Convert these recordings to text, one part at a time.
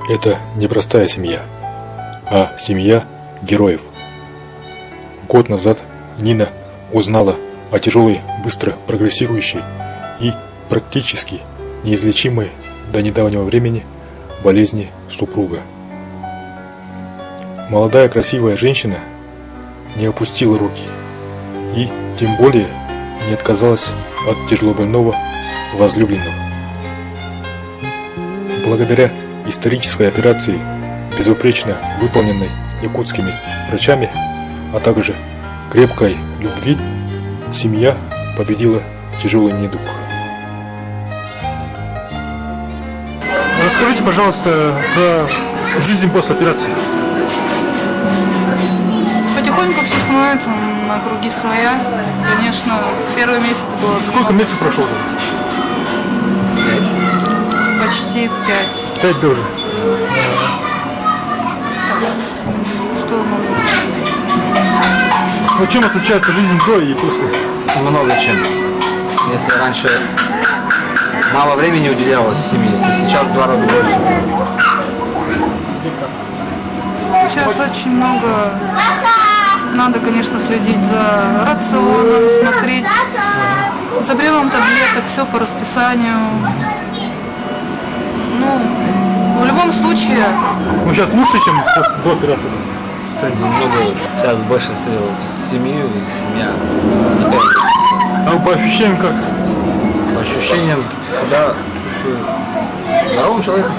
Это не простая семья, а семья героев. Год назад Нина узнала о тяжелой, быстро прогрессирующей и практически неизлечимой до недавнего времени болезни супруга. Молодая красивая женщина не опустила руки и тем более не отказалась от тяжелобольного возлюбленного. Благодаря исторической операции, безупречно выполненной якутскими врачами, а также крепкой любви, семья победила тяжелый недуг. Расскажите, пожалуйста, про жизнь после операции. Потихоньку все становится на круги своя. Конечно, первый месяц было... Сколько месяцев прошло? Почти 5. 5 тоже. Что можно сказать? Ну, чем отличается жизнь до и после? Много чем. Если раньше мало времени уделялось семье, то сейчас в 2 раза больше. Сейчас очень много. Надо, конечно, следить за рационом, смотреть за приемом таблеток, все по расписанию. Ну, в любом случае... Ну, сейчас лучше, чем до операции? Намного лучше. Сейчас больше всего семью, и семья не первая. А по ощущениям как? По ощущениям себя чувствую здоровым человеком.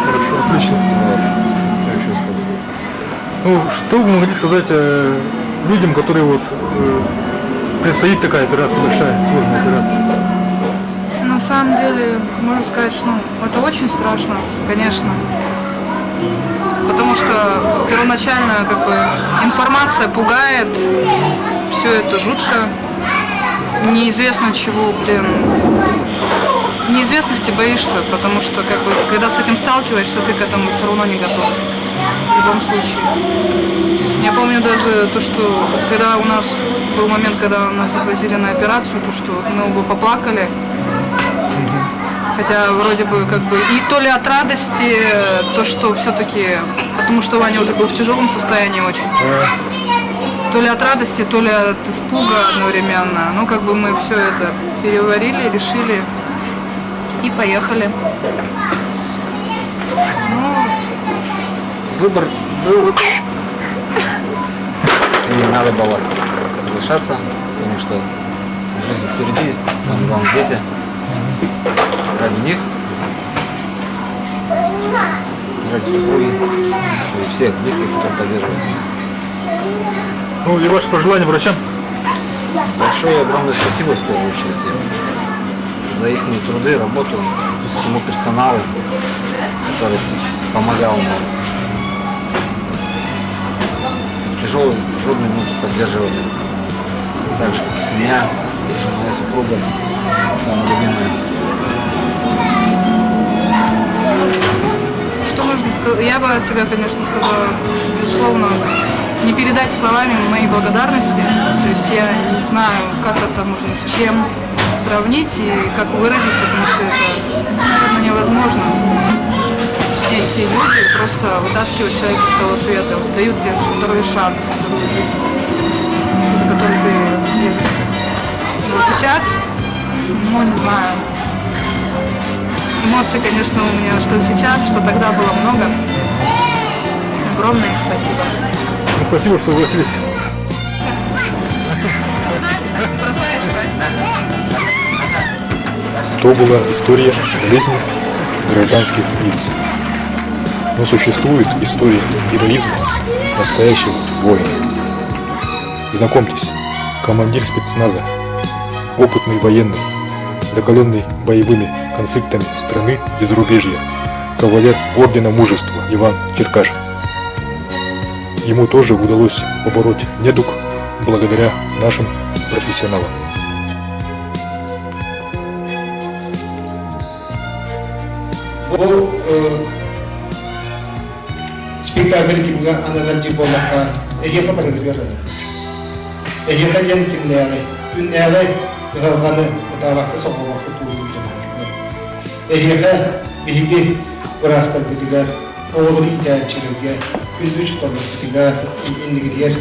Хорошо, отлично. Вот. Что еще сказать? Ну, что вы могли сказать людям, которые вот предстоит такая операция, большая, сложная операция? На самом деле, можно сказать, что это очень страшно, конечно. Потому что первоначально информация пугает, все это жутко. Неизвестно чего, неизвестности боишься, потому что когда с этим сталкиваешься, ты к этому все равно не готов. В любом случае. Я помню даже то, что когда у нас был момент, когда нас отвозили на операцию, то что мы оба поплакали. Хотя вроде бы и то ли от радости, то что все-таки, потому что Ваня уже был в тяжелом состоянии очень. То ли от радости, то ли от испуга одновременно. Ну мы все это переварили, решили и поехали. Выбор был. И надо было соглашаться, потому что жизнь впереди, самое главное дети. Ради них, ради супруги и всех близких, которые поддерживают. Ну и ваше пожелание врачам? Большое и огромное спасибо в первую очередь за их труды, работу, всему персоналу, который помогал мне. В тяжелую, трудную минуту поддерживали. Так же, как и семья, моя супруга, самая любимая. Что можно сказать? Я бы от себя, конечно, сказала, безусловно, не передать словами моей благодарности. То есть я не знаю, как это можно с чем сравнить и как выразить, потому что это, наверное, невозможно. Эти люди просто вытаскивают человека с того света, дают тебе второй шанс, вторую жизнь, за которой ты держишься. Вот сейчас, не знаю. Эмоций, конечно, у меня что сейчас, что тогда было много. Огромное им спасибо. Спасибо, что согласились. То была история болезни гражданских лиц. Но существует история героизма настоящих воинов. Знакомьтесь, командир спецназа, опытный военный, закаленный боевыми конфликтами страны и зарубежья, кавалер Ордена Мужества Иван Черкашин. Ему тоже удалось побороть недуг благодаря нашим профессионалам. Speaker beri bunga anak jibo maka dia apa pada dia kan? Dia kan yang tinggal kalau kana utawa ke sopo waktu tu. Dia kan bilgi burastar bitigar, oğlu ihtiyaççılığa, gündüz tutanlar bitigar, indigiler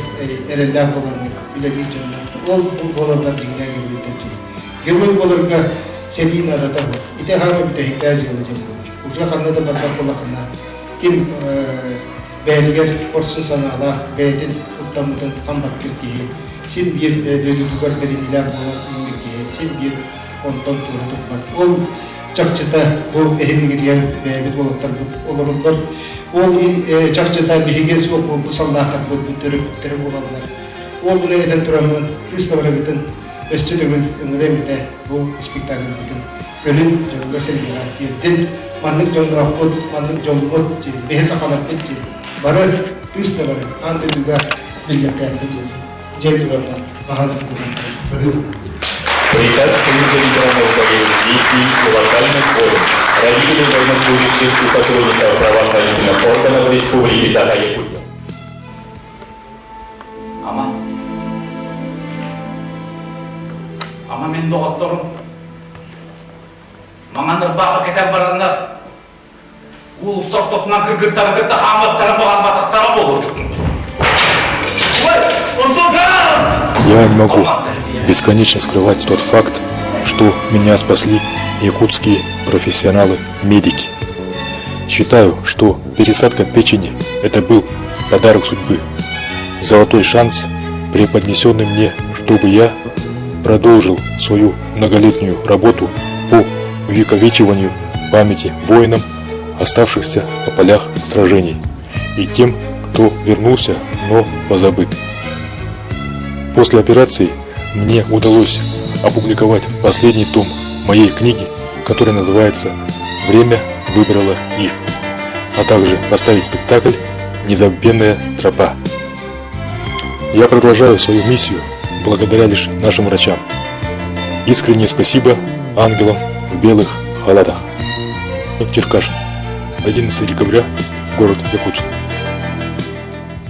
erellah olanı bilegi canlar. Ol bu olanlar dünya gibi bitici. Yılmay olanlar senin arada bu. İte hangi bir ihtiyacı olacak bu. Uca kanında da bakar kulakına. Kim belger korsun sanala, belin tuttamıdan kambat kirtiği. Sil bir dövdüğü verin ilan olan ümürkiye. Sil bir ondan tuğra tutmak. Ol çakçıda bu ehli gidiyen biz olanlar olurlar. Ol çakçıda bihige soğuk bu sallahak bu türü olanlar. Ol bunu eden duranın Hristavara bütün Östülümün ömremide bu spektakl bütün ölüm jonga selgiler yedin manlık jonga akut manlık jonga behesa kalan bitti bara Hristavara ande juga birlikte yapıcı Cevdura'da ahazlık oldu. Приказ Союза ветеранов войны действий и локальных форум. Родители военнослужащих и сотрудников правоохранительных органов Республики Саха-Якутия. Ama men doktorum. Manganır bağı keten baranlar. Uluslar topunan kırgıtları hamlıkları boğan batıkları olur. Я не могу бесконечно скрывать тот факт, что меня спасли якутские профессионалы-медики. Считаю, что пересадка печени – это был подарок судьбы, золотой шанс, преподнесенный мне, чтобы я продолжил свою многолетнюю работу по увековечиванию памяти воинам, оставшихся на полях сражений, и тем, кто вернулся, но позабыт. После операции мне удалось опубликовать последний том моей книги, которая называется «Время выбрало их», а также поставить спектакль «Незабвенная тропа». Я продолжаю свою миссию благодаря лишь нашим врачам. Искреннее спасибо ангелам в белых халатах. Черкашин, 11 декабря, город Якутск.